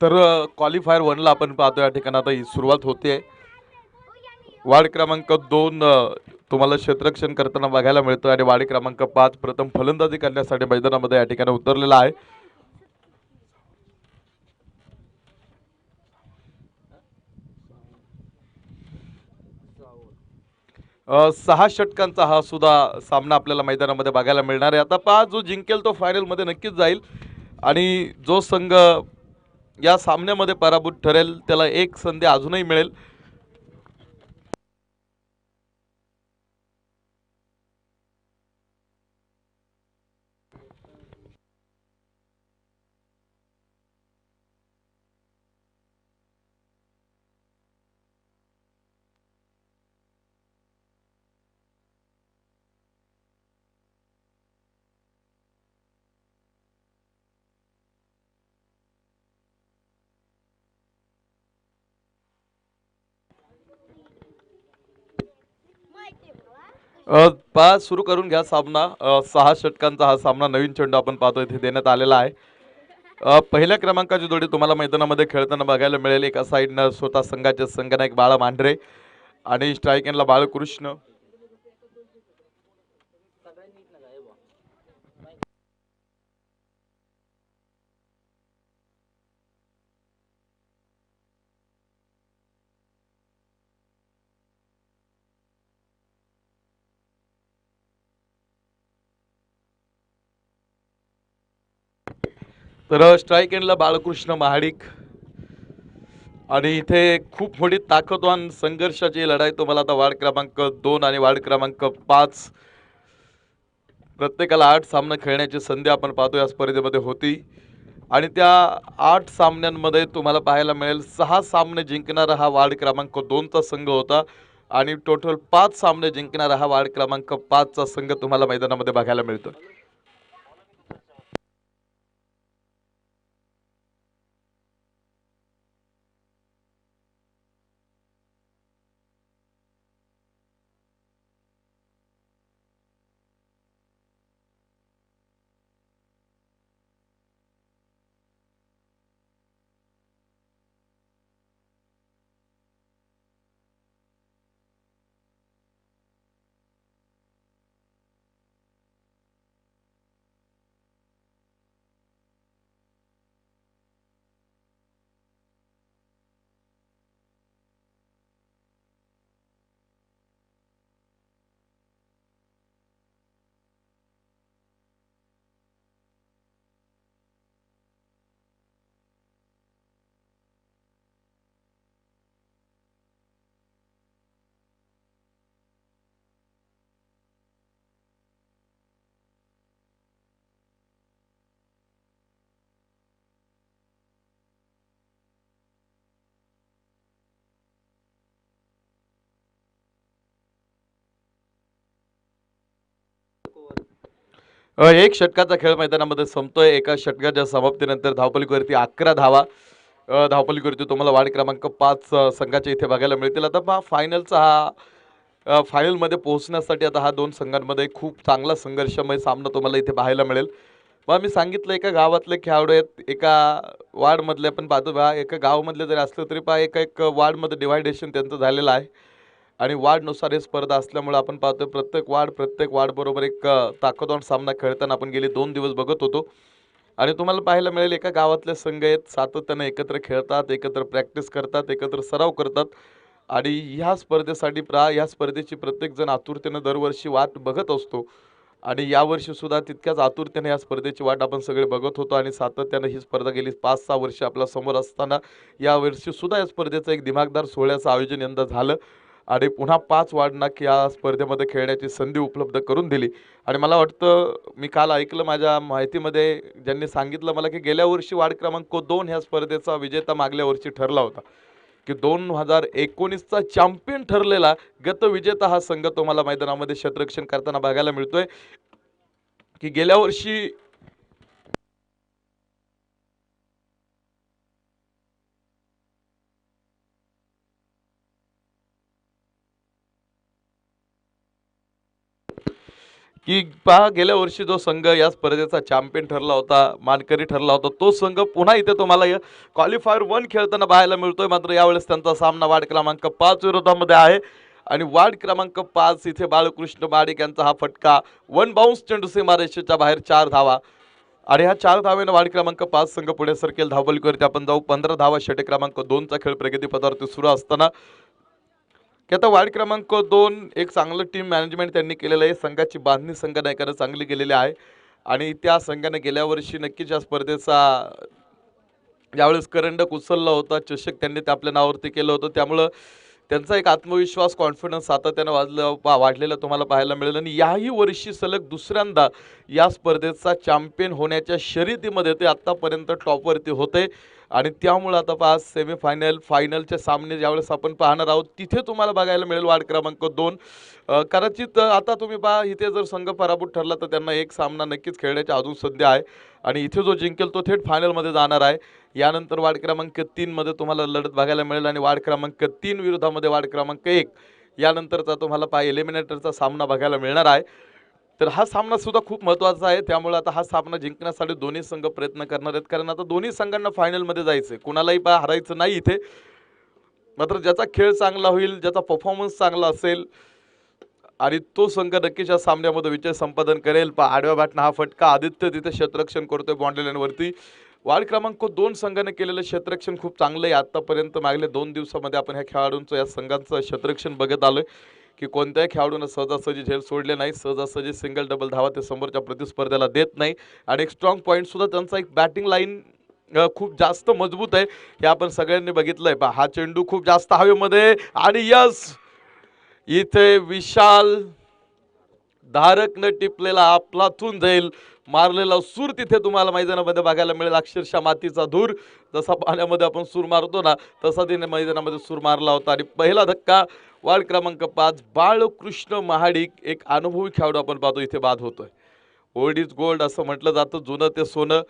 तर क्वालिफायर 1ला आपण पाहतो या ठिकाणी आता ही सुरुवात होते. वार्ड क्रमांक 2 तुम्हाला क्षेत्ररक्षण करताना बघायला मिळतं आणि वार्ड क्रमांक 5 प्रथम फलंदाजी करण्यासाठी मैदानामध्ये या ठिकाणी उतरलेला आहे. सहा षटकांचा हा सुद्धा सामना आपल्याला मैदानामध्ये बघायला मिळणार आहे. आता पहा, जो जिंकेल तो फायनलमध्ये नक्कीच जाईल आणि जो संघ या सामन्यामध्ये पराभूत ठरेल त्याला एक संधी अजूनही मिळेल. पहा, सुरू करून घ्या सामना. सहा षटकांचा हा सामना, नवीन चेंडू आपण पाहतोय इथे देण्यात आलेला आहे. पहिल्या क्रमांकाची जोडी तुम्हाला मैदानामध्ये खेळताना बघायला मिळेल. एका साईडनं स्वतः संघाचे संघनायक बाळा मांढरे आणि स्ट्राईक एंडला बाळकृष्ण. तर स्ट्राईक एंडला बाळकृष्ण महाडिक आणि इथे खूप मोठी ताकदवान संघर्षाची लढाई तुम्हाला आता वार्ड क्रमांक 2 आणि वार्ड क्रमांक 5 प्रत्येकाला 8 सामने खेळण्याची संधी आपण पाहतो या स्पर्धेमध्ये होती आणि त्या 8 सामन्यांमध्ये तुम्हाला पाहायला मिळेल 6 सामने जिंकणारा हा वार्ड क्रमांक 2चा संघ होता आणि टोटल 5 सामने जिंकणारा हा वार्ड क्रमांक 5चा संघ तुम्हाला मैदानामध्ये बघायला मिळतो. एक षटकाचा खेळ मैदानामध्ये संपतोय. एका षटकाच्या समाप्तीनंतर धावपलीवरती 11 धावा धावपलीवरती तुम्हाला वार्ड क्रमांक 5 संघाच्या इथे बघायला मिळतील. आता पहा, फायनलचा हा फायनलमध्ये पोहोचण्यासाठी आता हा दोन संघांमध्ये खूप चांगला संघर्षमय सामना तुम्हाला इथे पाहायला मिळेल. बा, मी सांगितलं एका गावातले खेळाडू आहेत, एका वार्डमधले आपण पाहतो. बा, एका गावामधले जरी असलं तरी पहा एका एक वार्डमध्ये डिव्हायडेशन त्यांचं झालेलं आहे आणि वार्डनुसार ही स्पर्धा असल्यामुळे आपण पाहतो प्रत्येक वार्ड बरोबर एक ताकदवान सामना खेळताना आपण गेले 2 दिवस बघत होतो आणि तुम्हाला पाहायला मिळेल एका गावातले संघ आहेत, सातत्याने एकत्र खेळतात, एकत्र प्रॅक्टिस करतात, एकत्र सराव करतात आणि ह्या स्पर्धेची प्रत्येक जण आतुरतेने दरवर्षी वाट बघत असतो आणि यावर्षी सुद्धा तितक्याच आतुरतेने या स्पर्धेची वाट आपण सगळे बघत होतो आणि सातत्याने ही स्पर्धा गेली 5-6 वर्ष आपल्या समोर असताना यावर्षी सुद्धा या स्पर्धेचं एक दिमागदार सोहळ्याचं आयोजन यंदा झालं आणि पुन्हा 5 वार्डना या स्पर्धेमध्ये खेळण्याची संधी उपलब्ध करून दिली. आणि मला वाटतं, मी काल ऐकलं माझ्या माहितीमध्ये, ज्यांनी सांगितलं मला की गेल्या वर्षी वार्ड क्रमांक 2 ह्या स्पर्धेचा विजेता मागल्या वर्षी ठरला होता, की 2019चा चॅम्पियन ठरलेला गतविजेता हा संघ तुम्हाला मैदानामध्ये क्षेत्ररक्षण करताना बघायला मिळतोय. की गेल्या वर्षी की पहा गेल्या वर्षी जो संघ या स्पर्धेचा चॅम्पियन ठरला होता, मानकरी ठरला होता, तो संघ पुन्हा इथे तुम्हाला क्वालिफायर 1 खेळताना पाहायला मिळतोय. मात्र यावेळेस त्यांचा सामना वार्ड क्रमांक 5 विरोधामध्ये आहे आणि वार्ड क्रमांक 5 इथे बाळकृष्ण माडिक यांचा हा फटका, वन बाउन्स चेंडू सीमारेषेच्या बाहेर 4 धावा आणि ह्या 4 धावेने वार्ड क्रमांक 5 संघ पुढे सरकेल. धावपलीवरती आपण जाऊ. 15 धावा षटक क्रमांक 2 चा खेळ प्रगतीपथावरती सुरू असताना की आता वार्ड क्रमांक 2 एक चांगलं टीम मॅनेजमेंट त्यांनी केलेलं आहे. संघाची बांधणी संघनायकानं चांगली केलेली आहे आणि त्या संघाने गेल्या वर्षी नक्कीच या स्पर्धेचा ज्यावेळेस करंडक उचलला होता, चषक त्यांनी ते आपल्या नावावरती केलं होतं, त्यामुळं त्यांचा एक आत्मविश्वास, कॉन्फिडन्स सातत्यानं वाढलेला तुम्हाला पाहायला मिळेल आणि याही वर्षी सलग दुसऱ्यांदा या स्पर्धेचा चॅम्पियन होण्याच्या शर्यतीमध्ये ते आत्तापर्यंत टॉपवरती होते आणि त्यामुळे आता पहा सेमीफायनल फायनलचे सामने ज्यावेळेस आपण पाहणार आहोत तिथे तुम्हाला बघायला मिळेल वार्ड क्रमांक 2. कदाचित आता तुम्ही पहा इथे जर संघ पराभूत ठरला तर त्यांना एक सामना नक्कीच खेळण्याची अजून संधी आहे आणि इथे जो जिंकेल तो थेट फायनलमध्ये जाणार आहे. यानंतर वार्ड क्रमांक 3 मध्ये तुम्हाला लढत बघायला मिळेल आणि वार्ड क्रमांक 3 विरोधामध्ये वार्ड क्रमांक 1 यानंतरचा तुम्हाला पहा एलिमिनेटरचा सामना बघायला मिळणार आहे. तर हा सामना सुद्धा खूप महत्त्वाचा आहे. त्यामुळे आता हा सामना जिंकण्यासाठी दोन्ही संघ प्रयत्न करणार आहेत, कारण आता दोन्ही संघांना फायनलमध्ये जायचं आहे, कुणालाही पहा हरायचं नाही इथे. मात्र ज्याचा खेळ चांगला होईल, ज्याचा परफॉर्मन्स चांगला असेल आणि तो संघ नक्कीच या सामन्यामध्ये विजय संपादन करेल. आडव्या बॅटनं हा फटका, आदित्य तिथे क्षेत्ररक्षण करतोय बाउंड्री लाईनवरती. वार्ड क्रमांक 2 संघाने केलेलं क्षेत्ररक्षण खूप चांगलं आहे. आतापर्यंत मागले 2 दिवसामध्ये आपण ह्या खेळाडूंचं, या संघांचं क्षेत्ररक्षण बघत आलोय की कोणत्याही खेळाडूनं सहजासहजी झेल सोडले नाही, सहजासहजी सिंगल डबल धावा ते समोरच्या प्रतिस्पर्ध्याला देत नाही आणि एक स्ट्रॉंग पॉईंट सुद्धा त्यांचा एक बॅटिंग लाईन खूप जास्त मजबूत आहे, हे आपण सगळ्यांनी बघितलंय. हा चेंडू खूप जास्त हवेमध्ये आणि यस, इथे विशाल धारकनं टिपलेला आपलातून जाईल मारलेला सूर तिथे तुम्हाला मैदानामध्ये बघायला मिळेल. अक्षरशः मातीचा धूर, जसा पाण्यामध्ये आपण सूर मारतो ना तसा तिने मैदानामध्ये सूर मारला होता आणि पहिला धक्का वार्ड क्रमांक 5 बाळकृष्ण महाडिक, एक अनुभवी खेळाडू आपण पाहतो इथे बाद होतोय. ओल्ड इज गोल्ड असं म्हटलं जातं, जुनं ते सोनं,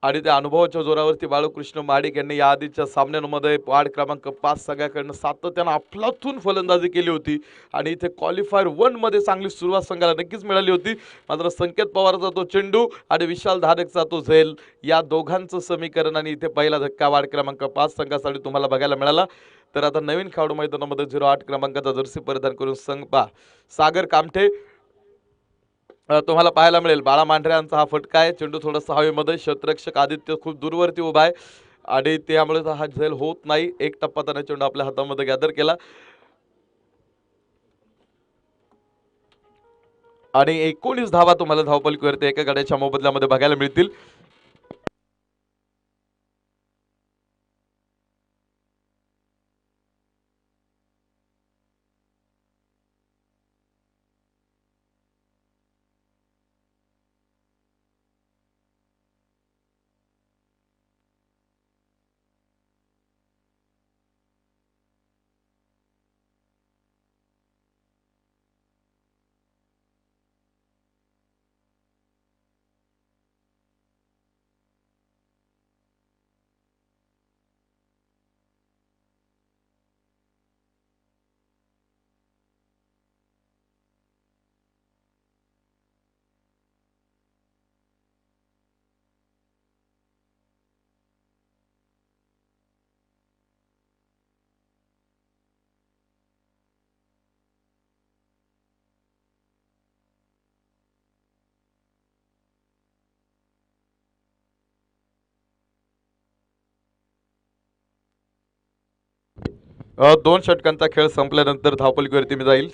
आणि त्या अनुभवाच्या जोरावरती बाळकृष्ण महाडिक यांनी या आधीच्या सामन्यांमध्ये वार्ड क्रमांक 5 संघाकडनं सातत्यानं अफलातून फलंदाजी केली होती आणि इथे क्वालिफायर 1 मध्ये चांगली सुरुवात संघाला नक्कीच मिळाली होती. मात्र संकेत पवारचा तो चेंडू आणि विशाल धारकचा तो झेल, या दोघांचं समीकरण आणि इथे पहिला धक्का वार्ड क्रमांक 5 संघासाठी तुम्हाला बघायला मिळाला. तर आता नवीन खेळाडू मैदानामध्ये 08 क्रमांकाचा जर्सी परिधान करून संघ सागर कामठे तुम्हाला पाहायला मिळेल. बाळा मांढरे यांचा हा फटका आहे, चेंडू थोडासा हवेमध्ये, क्षेत्ररक्षक आदित्य खूप दूरवरती उभा आहे आणि त्यामुळे हा झेल होत नाही. एक टप्पा त्याने चेंडू आपल्या हातामध्ये गॅदर केला आणि 19 धावा तुम्हाला धावपलकीवरती एका गड्याच्या मोबदल्यामध्ये बघायला मिळतील. दोन षटकांचा खेळ संपल्यानंतर धावपलकीवरती मी जाईल.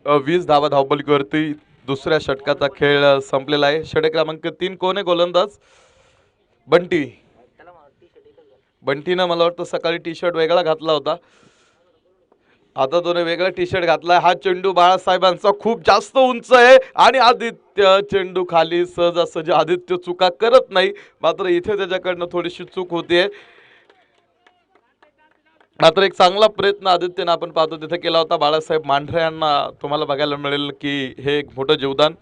20 धावा धावपलकीवरती दुसऱ्या षटकाचा खेळ संपलेला आहे. षटक क्रमांक 3 कोण आहे गोलंदाज? बंटी. बंटीनं मला वाटतं सकाळी टी शर्ट वेगळा घातला होता, आता दोन वेगळा टी शर्ट घातलाय. हा चेंडू बाळासाहेबांचा खूप जास्त उंच आहे आणि आदित्य चेंडू खाली सहजासहजी, आदित्य चुका करत नाही, मात्र इथे त्याच्याकडनं थोडीशी चूक होतीये. मात्र एक चांगला प्रयत्न आदित्यने आपण पाहतो तिथे केला होता. बाळासाहेब मांढरे यांना तुम्हाला बघायला मिळेल की हे एक मोठं योगदान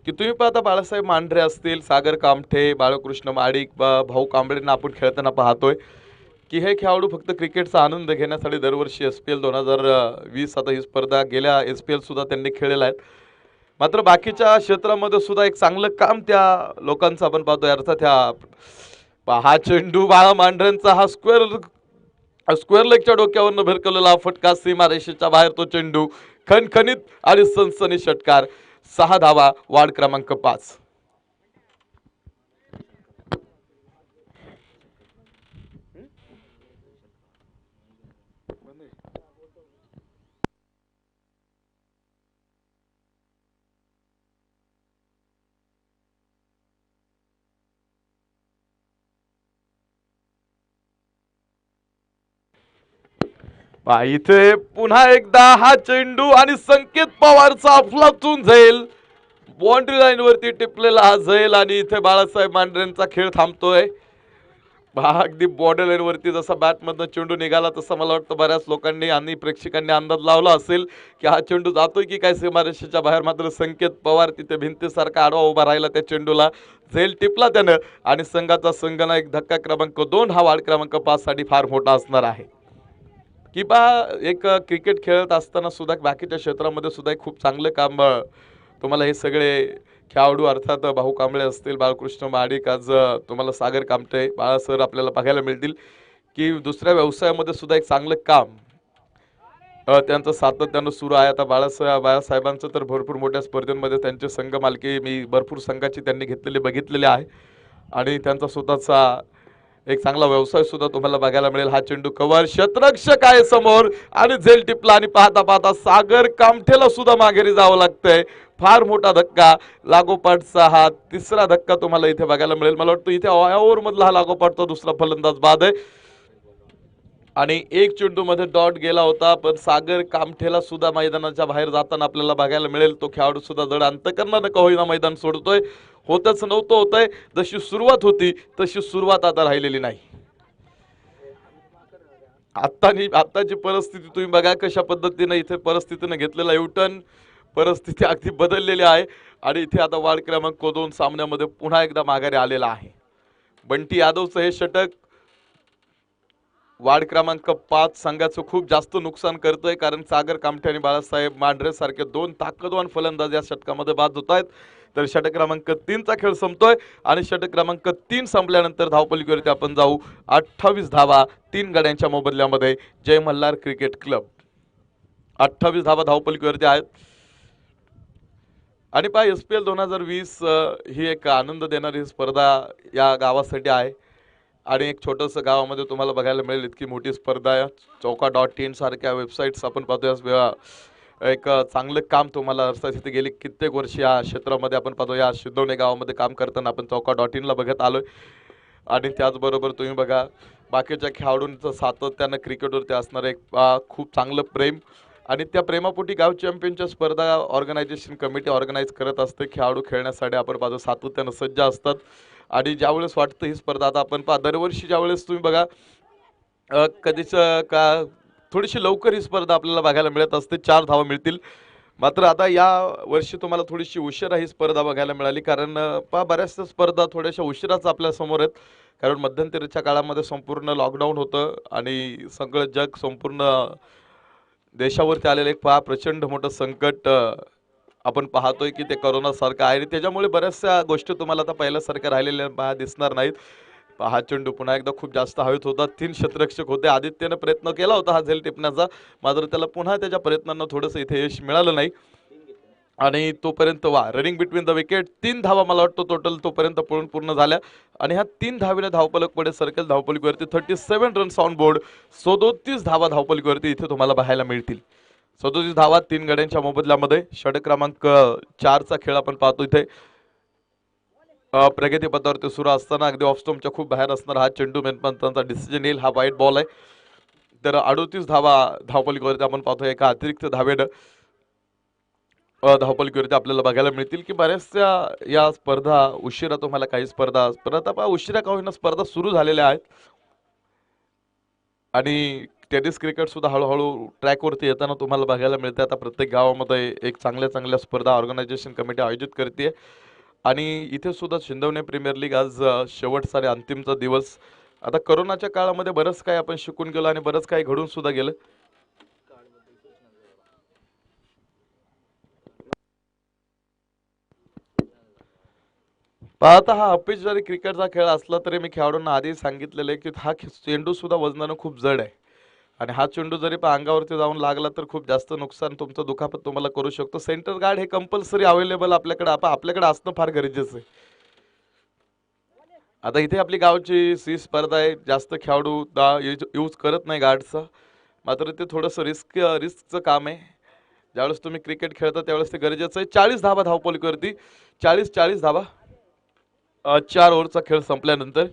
की तुम्ही पाहता बाळासाहेब मांढरे असतील, सागर कामठे, बाळकृष्ण माडिक, भाऊ कांबळेंना आपण खेळताना पाहतोय. की हे खेळाडू फक्त क्रिकेटचा आनंद घेण्यासाठी दरवर्षी SPL 2020 आता ही स्पर्धा गेल्या SPL सुद्धा त्यांनी खेळलेला आहे. मात्र बाकीच्या क्षेत्रामध्ये सुद्धा एक चांगलं काम त्या लोकांचं आपण पाहतोय. अर्थात हा चेंडू बाळा मांढरेंचा हा स्क्वेअर लेगच्या डोक्यावरनं भिरकवलेला फटका, सीमारेषेच्या बाहेर तो चेंडू, खणखणीत आणि सनसनी षटकार, 6 धावा, वार्ड क्रमांक 5. इथे पुन्हा एकदा हा चेंडू आणि संकेत पवारचा अफलातून झेल, बाउंड्री लाईन वरती टिपलेला हा झेल आणि इथे बाळासाहेब मांढरेंचा खेळ थांबतोय. अगदी बॉर्डर लाईन वरती जसा बॅटमधनं चेंडू निघाला तसा मला वाटतं बऱ्याच लोकांनी आणि प्रेक्षकांनी अंदाज लावला असेल की हा चेंडू जातोय की काय सीमारेषेच्या बाहेर. मात्र संकेत पवार तिथे भिंतीसारखा आडवा उभा राहिला, त्या चेंडूला झेल टिपला त्यानं आणि संघाचा संघनायक धक्का क्रमांक 2 हा वार्ड क्रमांक 5 साठी फार मोठा असणार आहे. की एक क्रिकेट खेळत असताना सुद्धा बाकीच्या क्षेत्रामध्ये सुद्धा एक खूप चांगलं काम तुम्हाला हे सगळे खेळाडू अर्थात भाऊ कांबळे असतील, बाळकृष्ण महाडिक, आज तुम्हाला सागर कामटे, बाळासर आपल्याला बघायला मिळतील की दुसऱ्या व्यवसायामध्ये सुद्धा एक चांगलं काम त्यांचं सातत्यानं सुरू आहे. आता बाळासाहेबांचं तर भरपूर मोठ्या स्पर्धेमध्ये त्यांचे संघ मालकी मी भरपूर संघाची त्यांनी बघितलेली आहे आणि त्यांचा स्वतःचा एक चांगला व्यवसाय सुद्धा तुम्हाला बघायला मिळेल. हा चेंडू कव्हर, क्षेत्ररक्षक आहे समोर आणि झेल टिपला आणि पाहता पाहता सागर कामठेला सुद्धा माघेरी जावं लागतंय. फार मोठा धक्का, लागोपाठचा हा तिसरा धक्का तुम्हाला इथे बघायला मिळेल. मला वाटतं इथे ओव्हर मधला हा लागोपाठचा दुसरा फलंदाज बाद आहे आणि एक चेंडू मध्ये डॉट गेला होता, पण सागर कामठेला सुद्धा मैदानाच्या बाहेर जाताना आपल्याला बघायला मिळेल. तो खेळाडू सुद्धा जड अंतकरणानं का होईना मैदान सोडतोय. होतच नव्हतं होतंय, जशी सुरुवात होती तशी सुरुवात आता राहिलेली नाही. आत्ताची परिस्थिती तुम्ही बघा कशा पद्धतीने इथे परिस्थितीने घेतलेला युटर्न, परिस्थिती अगदी बदललेली आहे आणि इथे आता वार्ड क्रमांक 2 सामन्यामध्ये पुन्हा एकदा माघारी आलेला आहे. बंटी यादवचं हे षटक वार्ड क्रमांक 5 संघाचं खूप जास्त नुकसान करतोय, कारण सागर कामठे आणि बाळासाहेब मांढरे सारखे 2 ताकदवान फलंदाज या षटकामध्ये बाद होत आहेत. तर षटक क्रमांक 3चा खेळ संपतोय आणि षटक क्रमांक 3 संपल्यानंतर धावपलीवरती आपण जाऊ. 28 धावा 3 गड्यांच्या मोबदल्यामध्ये जय मल्हार क्रिकेट क्लब. 28 धावा धावपलीवरती आहेत आणि SPL 2020 ही एक आनंद देणारी स्पर्धा या गावासाठी आहे आणि एक छोटंसं गावामध्ये तुम्हाला बघायला मिळेल इतकी मोठी स्पर्धा आहे. चौका.in सारख्या वेबसाईट्स आपण पाहतोय, एक चांगलं काम तुम्हाला अर्थात इथे गेली कित्येक वर्ष या क्षेत्रामध्ये आपण पाहतो. या शिंदवणे गावामध्ये काम करताना आपण चौका.in ला बघत आलोय आणि त्याचबरोबर तुम्ही बघा बाकीच्या खेळाडूंचं सातत्यानं क्रिकेटवरती असणारं एक खूप चांगलं प्रेम आणि त्या प्रेमापोटी गाव चॅम्पियनच्या स्पर्धा ऑर्गनायझेशन कमिटी ऑर्गनाईज करत असते. खेळाडू खेळण्यासाठी आपण पाहतो सातत्यानं सज्ज असतात आणि ज्यावेळेस वाटतं ही स्पर्धा आता आपण दरवर्षी ज्यावेळेस तुम्ही बघा कधीच का थोडीशी लवकर ही स्पर्धा आपल्याला बघायला मिळत असते, 4 धावा मिळतील. मात्र आता या वर्षी तुम्हाला थोडीशी उशिरा ही स्पर्धा बघायला मिळाली, कारण बऱ्याचशा स्पर्धा थोड्याशा उशिराच आपल्या समोर आहेत, कारण मध्यंतरीच्या काळामध्ये संपूर्ण लॉकडाऊन होतं आणि सगळं जग संपूर्ण देशावरती आलेलं एक प्रचंड मोठं संकट आपण पाहतोय की ते करोनासारखं आहे आणि त्याच्यामुळे बऱ्याचशा गोष्टी तुम्हाला आता पहिल्यासारख्या राहिलेल्या दिसणार नाहीत. हा चेंडू पुन्हा एकदा खूप जास्त हवेत होता. 3 क्षेत्ररक्षक होते. आदित्यने प्रयत्न केला होता हा झेल टिपण्याचा, मात्र त्याला पुन्हा त्याच्या प्रयत्नांना थोडंसं इथे यश मिळालं नाही आणि तोपर्यंत रनिंग बिटवीन द विकेट 3 धावा मला वाटतं टोटल तोपर्यंत पळून पूर्ण झाल्या आणि ह्या 3 धावीने धावपलक पुढे सर्कल धावपलकीवरती 37 रन्स ऑन बोर्ड, 37 धावा धावपलकीवरती इथे तुम्हाला पाहायला मिळतील. 37 धावा 3 गड्यांच्या मोबदल्यामध्ये. षटक क्रमांक 4चा खेळ आपण पाहतो इथे प्रगती पथावरती सुरू असताना अगदी ऑफ स्टोमच्या खूप बाहेर असणार हा चेंडू मेनपंतांचा डिसिजन येईल. हा वाईट बॉल आहे. तर 38 धावा धावपलकीवरती आपण पाहतोय. एका अतिरिक्त धावेनं धावपलकीवरती आपल्याला बघायला मिळतील की बऱ्याचशा या स्पर्धा उशिरा तुम्हाला काही स्पर्धा उशिरा का होईना स्पर्धा सुरू झालेल्या आहेत आणि टेनिस क्रिकेट सुद्धा हळूहळू ट्रॅकवरती येताना तुम्हाला बघायला मिळते. आता प्रत्येक गावामध्ये एक चांगल्या स्पर्धा ऑर्गनायझेशन कमिटी आयोजित करते आणि इथे सुद्धा शिंदवणे प्रीमियर लीग आज शेवटचा आणि अंतिमचा दिवस आता करोनाच्या काळामध्ये बरंच काही आपण शिकून गेलो आणि बरंच काही घडून सुद्धा गेलं. पाहता हा अपिच जरी क्रिकेटचा खेळ असला तरी मी खेळाडूंना आधी सांगितलेलं आहे की हा चेंडू सुद्धा वजनानं खूप जड आहे आणि हा चेंडू जरी अंगावरती जाऊन लागला तर खूप जास्त नुकसान तुमचं दुखापत तुम्हाला करू शकतो. सेंटर गार्ड हे कंपल्सरी अवेलेबल आपल्याकडे आपल्याकडे असणं फार गरजेचं आहे. आता इथे आपली गावची स्पर्धा आहे, जास्त खेळाडू यूज करत नाही गार्डचा, मात्र ते थोडंसं रिस्कचं काम आहे. ज्यावेळेस तुम्ही क्रिकेट खेळता त्यावेळेस ते गरजेचं आहे. 40 धावा धावपलीवरती, 40 धावा 4 ओव्हरचा खेळ संपल्यानंतर.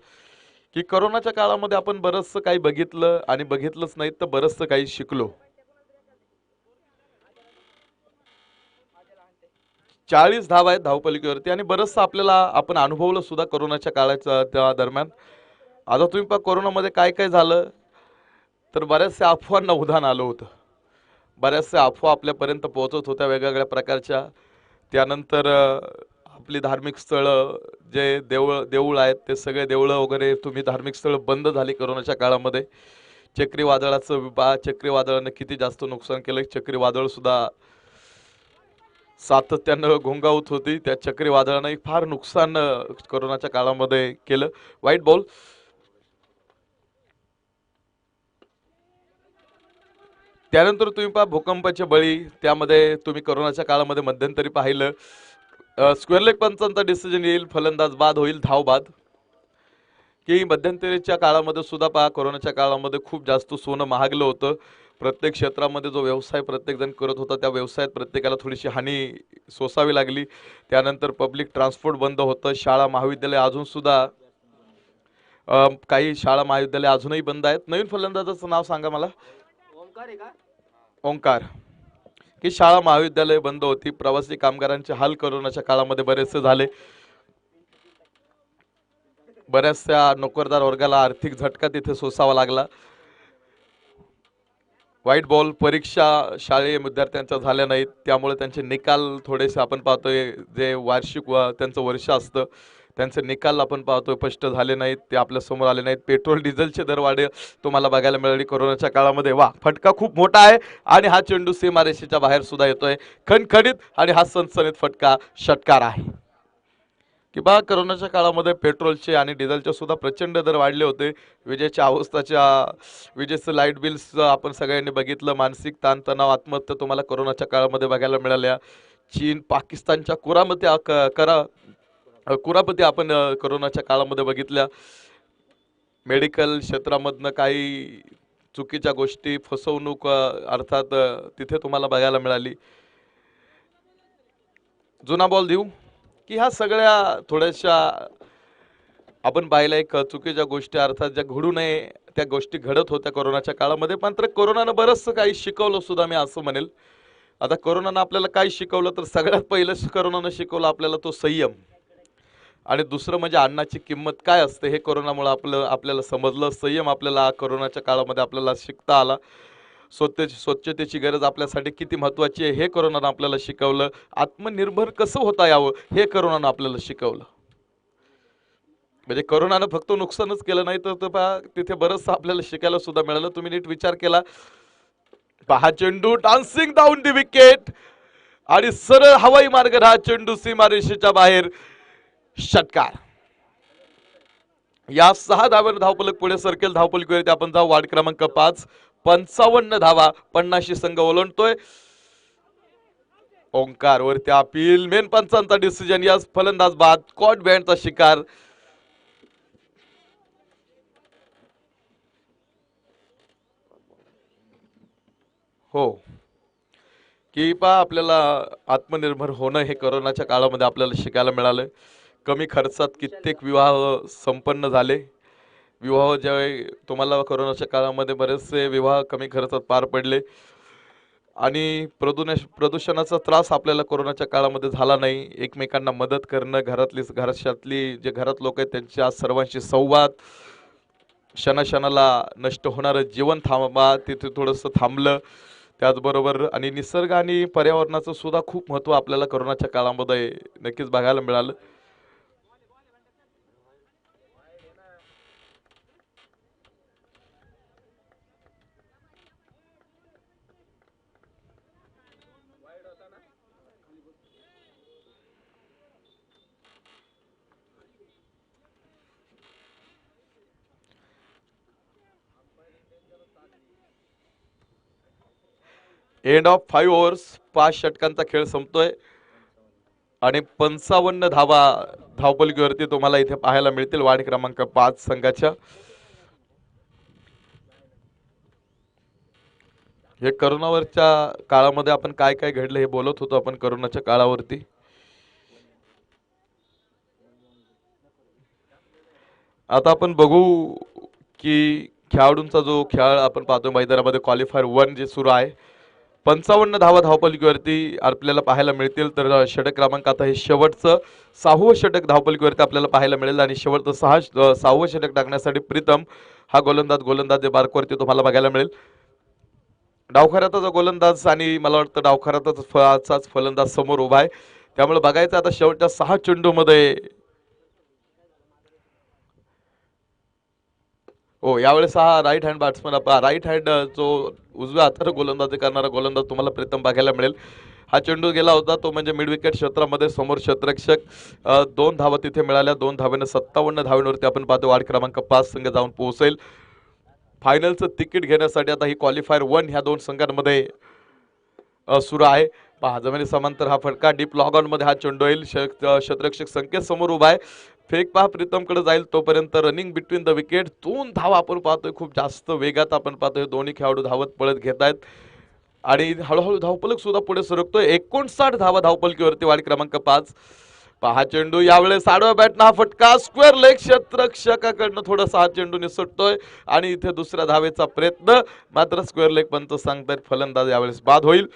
की करोनाच्या काळामध्ये आपण बरंचसं काही बघितलं आणि बघितलंच नाही तर बरंचसं काही शिकलो. 40 धावा आहेत धावपलिकेवरती आणि बरंचसं आपल्याला आपण अनुभवलं सुद्धा करोनाच्या काळाच्या त्या दरम्यान. आता तुम्ही पहा कोरोनामध्ये काय काय झालं, तर बऱ्याचशा अफवांना उधाण आलं होतं. बऱ्याचशा अफवा आपल्यापर्यंत पोहोचत होत्या वेगवेगळ्या प्रकारच्या. त्यानंतर आपली धार्मिक स्थळं जे देऊळ आहेत ते सगळे देवळं वगैरे तुम्ही धार्मिक स्थळं बंद झाली करोनाच्या काळामध्ये. चक्रीवादळानं किती जास्त नुकसान केलं. चक्रीवादळ सुद्धा सातत्यानं घोंगावत होती. त्या चक्रीवादळानं फार नुकसान करोनाच्या काळामध्ये केलं. White ball. त्यानंतर तुम्ही पहा भूकंपाचे बळी, त्यामध्ये तुम्ही करोनाच्या काळामध्ये मध्यंतरी पाहिलं स्क्वेअर लेग पंचांचा डिसिजन येईल, फलंदाज बाद होईल, धाव बाद. की मध्यंतरीच्या काळामध्ये सुद्धा पहा कोरोनाच्या काळामध्ये खूप जास्त सोनं महागलं होतं. प्रत्येक क्षेत्रामध्ये जो व्यवसाय प्रत्येकजण करत होता त्या व्यवसायात प्रत्येकाला थोडीशी हानी सोसावी लागली. त्यानंतर पब्लिक ट्रान्सपोर्ट बंद होतं. शाळा महाविद्यालय अजून सुद्धा काही शाळा महाविद्यालय अजूनही बंद आहेत. नवीन फलंदाजाचं नाव सांगा मला. ओंकार. की शाळा महाविद्यालय बंद होती. प्रवासी कामगारांचे हाल करोनाच्या काळामध्ये बरेचसे झाले. बऱ्याचशा नोकरदार वर्गाला आर्थिक झटका तिथे सोसावा लागला. White ball. परीक्षा शालेय विद्यार्थ्यांच्या झाल्या नाहीत, त्यामुळे त्यांचे निकाल थोडेसे आपण पाहतोय जे वार्षिक त्यांचं वर्ष असतं त्यांचे निकाल आपण पाहतोय स्पष्ट झाले नाहीत, ते आपल्या समोर आले नाहीत. पेट्रोल डिझेलचे दरवाढ तुम्हाला बघायला मिळाली कोरोनाच्या काळामध्ये. वा, फटका खूप मोठा आहे आणि हा चेंडू सीमारेषेच्या बाहेर सुद्धा येतोय खणखणीत आणि हा सनसनीत फटका षटकार आहे. की बा करोनाच्या काळामध्ये पेट्रोलचे आणि डिझेलचे सुद्धा प्रचंड दर वाढले होते. विजेचं लाईट बिल्स आपण सगळ्यांनी बघितलं. मानसिक ताणतणाव, आत्महत्या तुम्हाला करोनाच्या काळामध्ये बघायला मिळाल्या. चीन पाकिस्तानच्या कुरापती आपण करोनाच्या काळामध्ये बघितल्या. मेडिकल क्षेत्रामधनं काही चुकीच्या गोष्टी, फसवणूक अर्थात तिथे तुम्हाला बघायला मिळाली. जुना बॉल देऊ की ह्या सगळ्या थोड्याशा आपण पाहिलं एक चुकीच्या गोष्टी अर्थात ज्या घडू नये त्या गोष्टी घडत होत्या कोरोनाच्या काळामध्ये. मात्र कोरोनानं बरंचसं काही शिकवलं सुद्धा मी असं म्हणेल. आता कोरोनानं आपल्याला काय शिकवलं, तर सगळ्यात पहिलं कोरोनानं शिकवलं आपल्याला तो संयम, आणि दुसरं म्हणजे अन्नाची किंमत काय असते हे कोरोनामुळे आपल्याला समजलं. संयम आपल्याला कोरोनाच्या काळामध्ये आपल्याला शिकता आला. स्वच्छतेची गरज आपल्यासाठी किती महत्त्वाची आहे हे कोरोनानं आपल्याला शिकवलं. आत्मनिर्भर कसं होता यावं हे कोरोनानं आपल्याला शिकवलं. म्हणजे कोरोनानं फक्त नुकसानच केलं नाही तर तिथे बरंचसं आपल्याला शिकायला सुद्धा मिळालं. तुम्ही नीट विचार केला पहा, चेंडू डान्सिंग डाऊन दी विकेट आणि सरळ हवाई मार्ग हा चेंडू सीमारेषेच्या बाहेर, षटकार. या 6 धाव्यानं धावफलक पुढे सरकेल. धावफलकीवरती आपण जाऊ. वार्ड क्रमांक 5, 55 धावा, 50 संघ ओलांडतोय. ओंकार वरती अपील, मेन पंचांचा डिसिजन, या फलंदाज बाद, कॉट बँडचा शिकार. हो की पहा आपल्याला आत्मनिर्भर होणं हे कोरोनाच्या काळामध्ये आपल्याला शिकायला मिळालं. कमी खर्चात कित्येक विवाह संपन्न झाले. विवाह ज्यावेळी तुम्हाला कोरोनाच्या काळामध्ये बरेचसे विवाह कमी खर्चात पार पडले आणि प्रदूषणाचा त्रास आपल्याला कोरोनाच्या काळामध्ये झाला नाही. एकमेकांना मदत करणं, घरातली जे घरात लोक आहेत त्यांच्या सर्वांशी संवाद, क्षणाला नष्ट होणारं जीवन तिथे थोडंसं थांबलं. त्याचबरोबर आणि निसर्ग आणि पर्यावरणाचं सुद्धा खूप महत्त्व आपल्याला कोरोनाच्या काळामध्ये नक्कीच बघायला मिळालं. एंड ऑफ 5 ओव्हर्स, 5 षटकांचा खेळ संपतोय आणि 55 धावा धावपलकीवरती तुम्हाला इथे पाहायला मिळतील वार्ड क्रमांक 5 संघाच्या. हे करोनावरच्या काळामध्ये आपण काय काय घडलं हे बोलत होतो आपण करोनाच्या काळावरती. आता आपण बघू की खेळाडूंचा जो खेळ आपण पाहतो मैदानामध्ये क्वालिफायर 1 जे सुरू आहे, 55 धावा धावपलकीवरती आपल्याला पाहायला मिळतील. तर षटक क्रमांक आता हे शेवटचं 6वं षटक धावपलकीवरती आपल्याला पाहायला मिळेल आणि शेवटचं 6वं षटक टाकण्यासाठी प्रीतम हा गोलंदाज बारकोवरती तुम्हाला बघायला मिळेल. डावखऱ्याचा गोलंदाज आणि मला वाटतं डावखऱ्याचाच फलंदाज समोर उभा आहे. त्यामुळे बघायचं आता शेवटच्या 6 चेंडूमध्ये. हो, यावेळेस हा right hand batsman, right hand जो उजव्या हाताने गोलंदाजी करणारा गोलंदाज तुम्हाला प्रीतम बघायला मिळेल. हा चेंडू गेला होता तो म्हणजे मिड विकेट क्षेत्रामध्ये समोर क्षेत्ररक्षक. 2 धावा तिथे मिळाल्या. 2 धावेने 57 धावांवरती आपण पाहतो वार्ड क्रमांक 5 संघ जाऊन पोहोचेल. फायनलचं तिकीट घेण्यासाठी आता ही क्वालिफायर 1 ह्या 2 संघांमध्ये सुरू आहे. पहा जमिनी समांतर हा फटका डीप लॉग ऑन मध्ये हा चेंडू येईल. क्षेत्ररक्षक संकेत समोर उभा आहे. फेक पहा प्रीतमकडे जाईल तोपर्यंत रनिंग बिटवीन द विकेट 2 धावा आपण पाहतोय. खूप जास्त वेगात आपण पाहतोय दोन्ही खेळाडू धावत पळत घेत आहेत आणि हळूहळू धावपलक सुद्धा पुढे सरकतोय. 59 धावा धावपलकीवरती वार्ड क्रमांक 5. पहा चेंडू यावेळेस आडव्या बॅटना हा फटका स्क्वेअर लेग क्षेत्ररक्षकाकडनं थोडासा हा चेंडू निसटतोय आणि इथे दुसऱ्या धावेचा प्रयत्न, मात्र स्क्वेअर लेग पंच सांगतायत फलंदाज यावेळेस बाद होईल.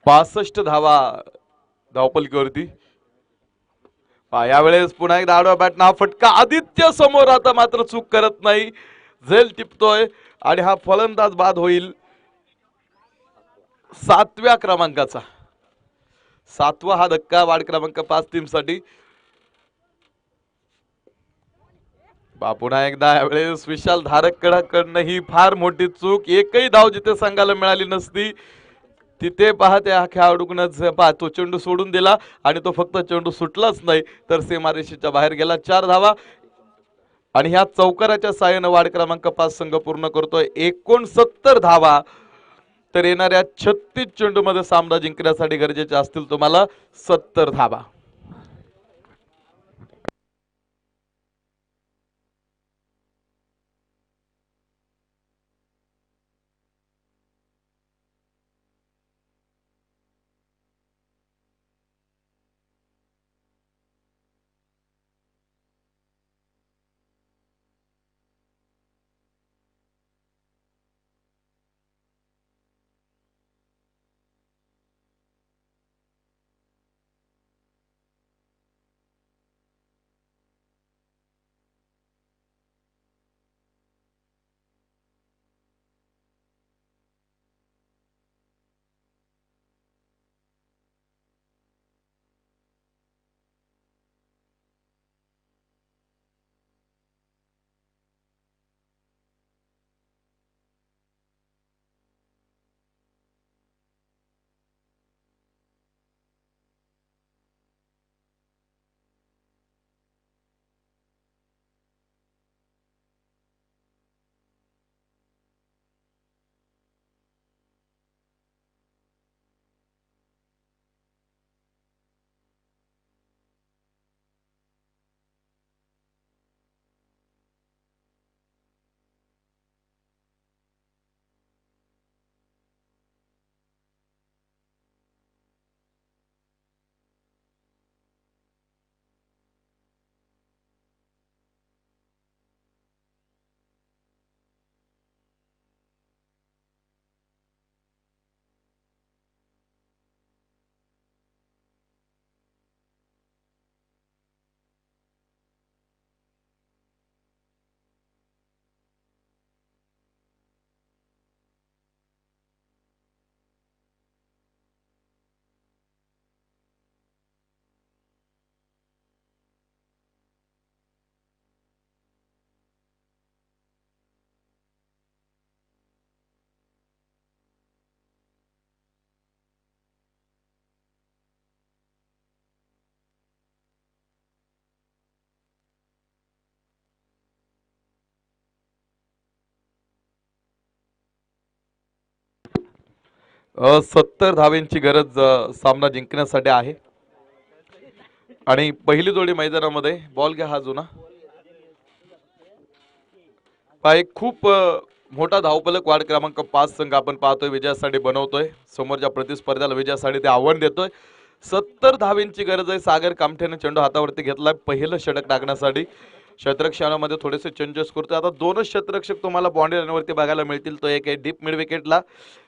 पासष्ट धावा धावपलकीवरती. यावेळेस पुन्हा एकदा आडवा बॅटना हा फटका आदित्य समोर, आता मात्र चूक करत नाही, झेल टिपतोय आणि हा फलंदाज बाद होईल. 7व्या क्रमांकाचा 7वा हा धक्का वार्ड क्रमांक 5 टीम साठी. पुन्हा एकदा यावेळेस विशाल धारककडनं ही फार मोठी चूक. एकही धाव जिथे संघाला मिळाली नसती तिथे पहा त्या खेळाडूकडनं पहा तो चेंडू सोडून दिला आणि तो फक्त चेंडू सुटलाच नाही तर सीमारेषेच्या बाहेर गेला. 4 धावा आणि ह्या चौकाराच्या साहाय्याने वार्ड क्रमांक 5 संघ पूर्ण करतोय 69 धावा. तर येणाऱ्या 36 चेंडूमध्ये सामना जिंकण्यासाठी गरजेचे असतील तुम्हाला 70 धावा. 70 धावांची गरज सामना जिंकण्यासाठी आहे. आणि पहिली जोडी मैदानामध्ये बॉल घ्या हा जुना एक खूप मोठा धावफलक वाढ क्रमांक 5 संघ आपण पाहतोय विजयासाठी बनवतोय. समोरच्या प्रतिस्पर्ध्याला विजयासाठी ते आव्हान देतोय. 70 धावांची गरज आहे. सागर कामठेने चेंडू हातावरती घेतलाय पहिलं षटक टाकण्यासाठी. षटरक्षणामध्ये थोडेसे चेंजेस करतोय. आता दोनच षटरक्षक तुम्हाला बाउंड्री लाईनवरती बघायला मिळतील. तो एक आहे डीप मिड विकेटला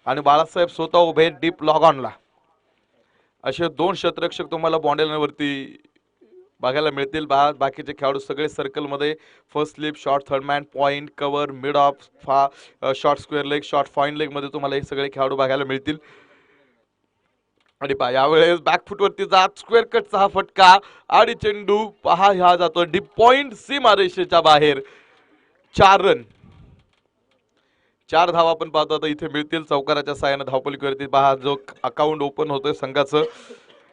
आणि बाळासाहेब स्वतः उभे डीप लॉग ऑनला. असे दोन षटरक्षक तुम्हाला बाउंड्री लाईनवरती बघायला मिळतील. बाकीचे खेळाडू सगळे सर्कलमध्ये first slip short third man point cover mid of short square leg short fine leg मध्ये तुम्हाला हे सगळे खेळाडू बघायला मिळतील. आणि पहा यावेळेस बॅकफुट वरती जात स्क्वेअर कटचा हा फटका आणि चेंडू पहा ह्या जातो डीप पॉइंट सीमारेषेच्या बाहेर. 4 रन 4 धावा आपण पाहतो आता इथे मिळतील. चौकाराच्या साहाय्याने धावपलीवरती पहा जो अकाउंट ओपन होतोय संघाचं.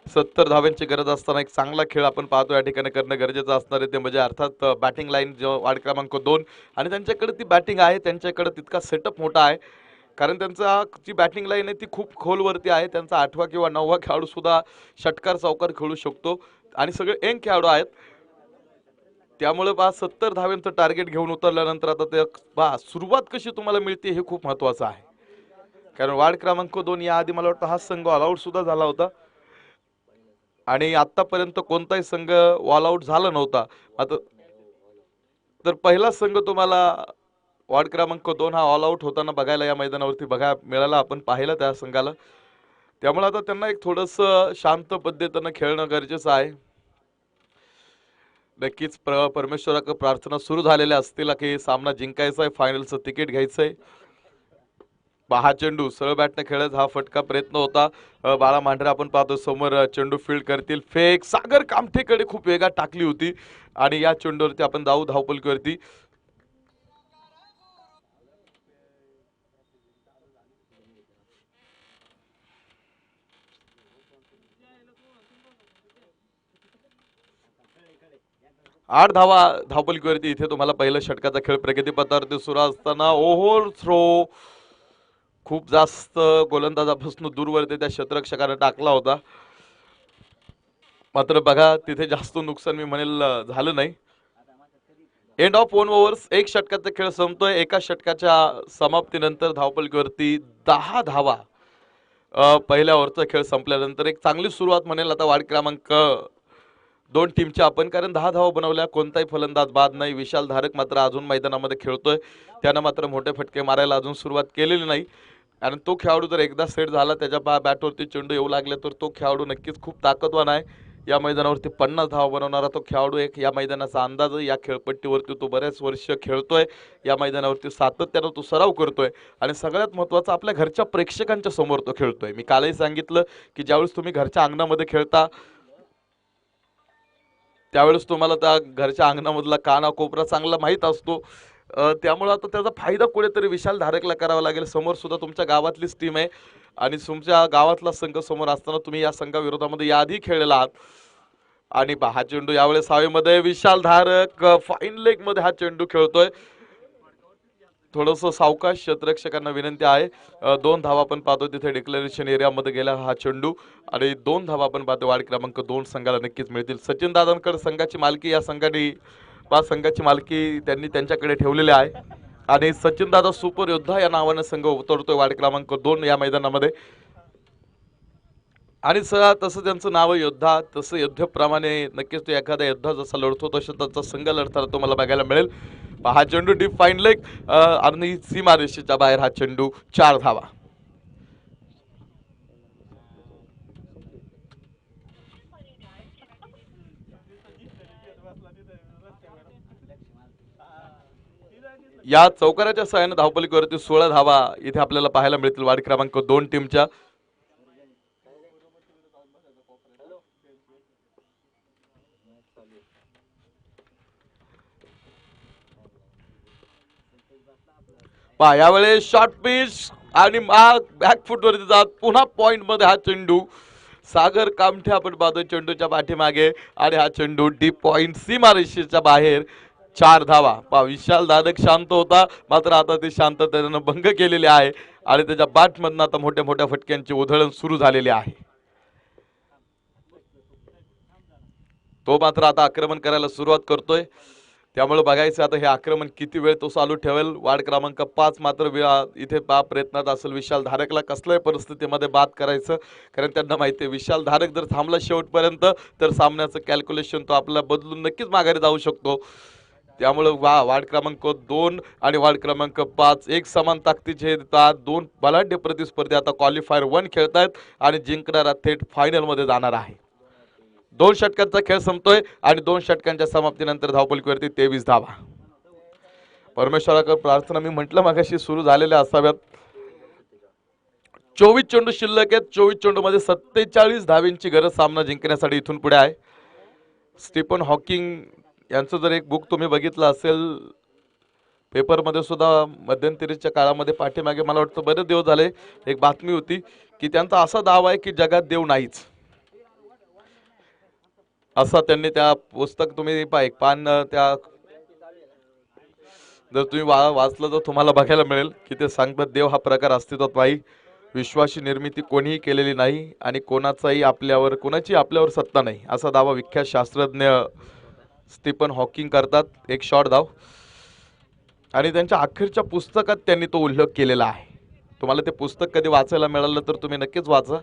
70 धाव्यांची गरज असताना एक चांगला खेळ आपण पाहतो या ठिकाणी करणं गरजेचं असणार आहे. ते म्हणजे अर्थात बॅटिंग लाईन जो वार्ड क्रमांक 2 आणि त्यांच्याकडे ती बॅटिंग आहे. त्यांच्याकडे तितका सेटअप मोठा आहे कारण त्यांचा जी बॅटिंग लाईन आहे ती खूप खोलवरती आहे. त्यांचा 8वा किंवा 9वा खेळाडू सुद्धा षटकार चौकार खेळू शकतो आणि सगळे यंग खेळाडू आहेत. त्यामुळे 70 धाव्यांचं टार्गेट घेऊन उतरल्यानंतर आता ते सुरुवात कशी तुम्हाला मिळते हे खूप महत्वाचं आहे. कारण वार्ड क्रमांक 2 या आधी मला वाटतं हा संघ ऑल आउट सुद्धा झाला होता आणि आतापर्यंत कोणताही संघ ऑल आउट झाला नव्हता. आता तर पहिला संघ तुम्हाला वार्ड क्रमांक 2 हा ऑल आउट होताना बघायला या मैदानावरती बघायला मिळाला. आपण पाहिलं त्या संघाला. त्यामुळे आता त्यांना एक थोडस शांत पद्धतीनं खेळणं गरजेचं आहे. नक्कीच परमेश्वराकडे प्रार्थना सुरू झालेल्या असतील की सामना जिंकायचा आहे फायनलचं तिकीट घ्यायचंय. हा चेंडू सरळ बॅटने खेळायचा हा फटका प्रयत्न होता. बाळा मांढरे आपण पाहतो समोर चेंडू फील्ड करतील. फेक सागर कामठेकडे खूप वेगात टाकली होती आणि या चेंडूवरती आपण जाऊ धावपलकीवरती. आठ धावा धावपलकीवरती इथे तुम्हाला पहिल्या षटकाचा खेळ प्रगतीपथावरती सुरू असताना ओव्हर थ्रो खूप जास्त गोलंदाजापासून दूरवरती त्या क्षेत्ररक्षकाने टाकला होता. मात्र बघा तिथे जास्त नुकसान मी म्हणेल झालं नाही. End of 1 overs. एक षटकाचा खेळ संपतोय. एका षटकाच्या समाप्तीनंतर धावपलकीवरती 10 धावा पहिल्या ओव्हरचा खेळ संपल्यानंतर एक चांगली सुरुवात म्हणेल आता वार्ड क्रमांक 2 टीमच्या आपण. कारण 10 धावा बनवल्या कोणताही फलंदाज बाद नाही. विशाल धारक मात्र अजून मैदानामध्ये खेळतोय. त्यानं मात्र मोठे फटके मारायला अजून सुरुवात केलेली नाही. आणि तो खेळाडू जर एकदा सेट झाला त्याच्या बॅटवरती चेंडू येऊ लागले तर तो खेळाडू नक्कीच खूप ताकदवान आहे. या मैदानावरती 50 धावा बनवणारा तो खेळाडू एक या मैदानाचा अंदाज. या खेळपट्टीवरती तो बऱ्याच वर्ष खेळतोय. या मैदानावरती सातत्यानं तो सराव करतोय आणि सगळ्यात महत्त्वाचं आपल्या घरच्या प्रेक्षकांच्या समोर तो खेळतोय. मी कालही सांगितलं की ज्यावेळेस तुम्ही घरच्या अंगणामध्ये खेळता त्यावेळेस तुम्हाला त्या घरच्या अंगणामधला काना कोपरा चांगला माहीत असतो. त्यामुळे आता त्याचा फायदा कुठेतरी विशाल धारकला करावा लागेल. समोर सुद्धा तुमच्या गावातलीच टीम आहे आणि तुमच्या गावातला संघ समोर असताना तुम्ही या संघाविरोधामध्ये याआधी खेळलेला आहात. आणि हा चेंडू यावेळेस हवेमध्ये विशाल धारक फाईन लेग मध्ये हा चेंडू खेळतोय. थोडस सावकाश क्षेत्ररक्षकांना विनंती आहे. 2 धावा आपण पाहतो तिथे डिक्लेरेशन एरियामध्ये गेला हा चेंडू आणि 2 धावा आपण पाहतो वार्ड क्रमांक 2 संघाला नक्कीच मिळतील. सचिन दादांकडे संघाची मालकी या संघाने संघाची मालकी त्यांनी त्यांच्याकडे ठेवलेली आहे आणि सचिन दादा सुपर योद्धा या नावाने संघ उतरतोय वार्ड क्रमांक 2 या मैदानामध्ये. आणि तसं त्यांचं नाव योद्धा तसं योद्धेप्रमाणे नक्कीच तो एखादा योद्धा जसा लढतो तसं त्यांचा संघ लढताना तुम्हाला बघायला मिळेल. हा चेंडू डीप फाईन लेग आणि सीमारेषेच्या बाहेर हा चेंडू. 4 धावा. या चौकाराच्या सहाय्याने धावपलीवरती 16 धावा इथे आपल्याला पाहायला मिळतील वार्ड क्रमांक 2 टीमच्या. यावेळेस शॉर्ट पिच आणि बॅकफुट वरती जात पुन्हा पॉइंट मध्ये हा चेंडू. सागर कामठे आपण पाहतोय चेंडूच्या पाठीमागे आणि हा चेंडू डीप पॉइंट सीमारेषेच्या बाहेर. 4 धावा. पहा विशाल दादक शांत होता, मात्र आता ते शांततेनं भंग केलेले आहे आणि त्याच्या बॅटमधनं आता मोठ्या मोठ्या फटक्यांची उधळण सुरू झालेली आहे. तो मात्र आता आक्रमण करायला सुरुवात करतोय, त्यामुळे बघायचं आता हे आक्रमण किती वेळ तो चालू ठेवेल. वार्ड क्रमांक 5 मात्र इथे प्रयत्नात असेल विशाल धारकला कसल्याही परिस्थितीमध्ये बाद करायचं, कारण त्यांना माहिती आहे विशाल धारक जर थांबला शेवटपर्यंत तर सामन्याचं कॅल्क्युलेशन तो आपल्याला बदलून नक्कीच माघारी जाऊ शकतो. त्यामुळे वार्ड क्रमांक 2 आणि वार्ड क्रमांक 5 एक समान ताकदीचे दोन बलाढ्य प्रतिस्पर्धी आता क्वालिफायर 1 खेळतायत आणि जिंकणारा थेट फायनलमध्ये जाणार आहे. 2 षटकांचा खेळ संपतोय आणि 2 षटकांच्या समाप्तीनंतर धावपलकीवरती 23 धावा. परमेश्वराकडे प्रार्थना, मी म्हटलं मागाशी सुरू झालेल्या असाव्यात. 24 चेंडू शिल्लक आहेत. 24 चेंडू मध्ये 47 धावींची गरज सामना जिंकण्यासाठी इथून पुढे आहे. स्टीफन हॉकिंग यांचं जर एक बुक तुम्ही बघितलं असेल, पेपरमध्ये सुद्धा मध्यंतरीच्या काळामध्ये पाठीमागे मला वाटतं बरेच दिवस झाले एक बातमी होती की त्यांचा असा दावा आहे की जगात देव नाहीच, असा त्यांनी त्या पुस्तक तुम्ही एक पान त्या जर तुम्ही वाचलं तर तुम्हाला बघायला मिळेल की ते सांगतात देव हा प्रकार अस्तित्वात नाही, विश्वाची निर्मिती कोणीही केलेली नाही आणि कोणाची आपल्यावर सत्ता नाही, असा दावा विख्यात शास्त्रज्ञ स्टीफन हॉकिंग करतात. एक शॉर्ट धाव आणि त्यांच्या अखेरच्या पुस्तकात त्यांनी तो उल्लेख केलेला आहे. तुम्हाला ते पुस्तक कधी वाचायला मिळालं तर तुम्ही नक्कीच वाचा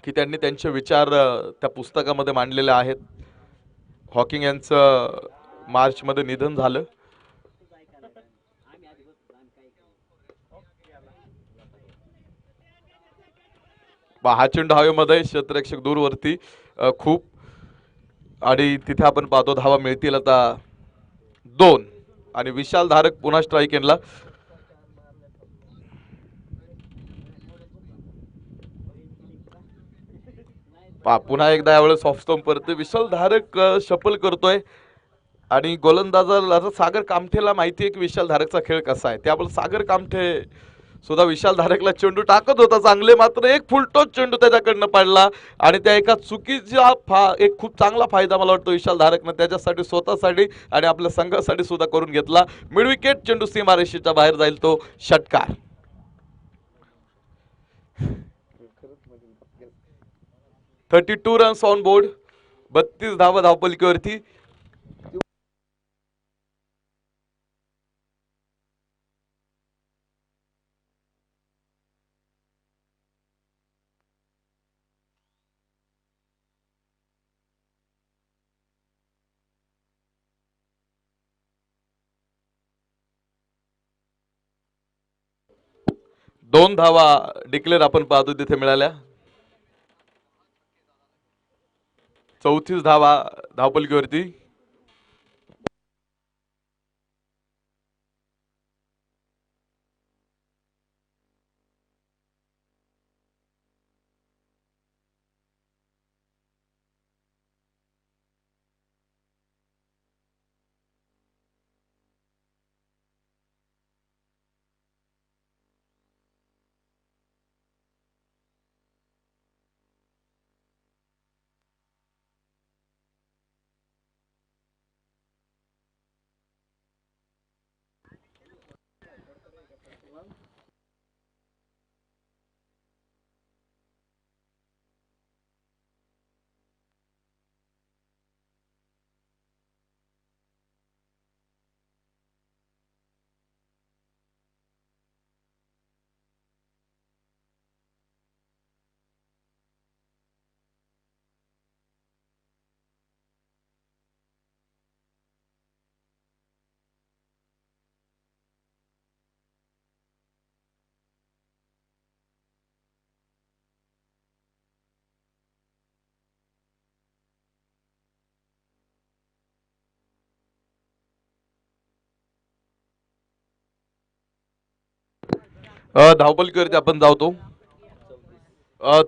की त्यांनी त्यांचे विचार त्या पुस्तकामध्ये मांडलेले आहेत. हॉकिंग यांचं मार्चमध्ये निधन झालं. हा चेंडू हवेमध्ये, क्षेत्ररक्षक दूरवरती खूप, आणि तिथे आपण पाहतो धावा मिळतील आता 2 आणि विशाल धारक पुन्हा स्ट्राईक एंडला. पुन्हा एकदा यावेळेस ऑफ स्टंप परत विशाल धारक शफल करतोय आणि गोलंदाजाला सागर कामठेला माहिती आहे की विशाल धारकचा खेळ कसा आहे, त्यामुळे सागर कामठे सुद्धा विशाल धारकला चेंडू टाकत होता चांगले, मात्र एक फुलटॉस चेंडू त्याच्याकडनं पडला आणि त्या एका चुकीचा एक खूप चांगला फायदा मला वाटतो विशाल धारकनं त्याच्यासाठी स्वतःसाठी आणि आपल्या संघासाठी सुद्धा करून घेतला. मिड विकेट चेंडू सीमारेषेच्या बाहेर जाईल तो षटकार. 32 रन्स ऑन बोर्ड, 32 धावा धावपलकीवरती. दोन धावा डिक्लेअर आपण पाहतो तिथे मिळाल्या. 34 धावा धावपलकीवरती. धावपलकीवरती आपण जातो.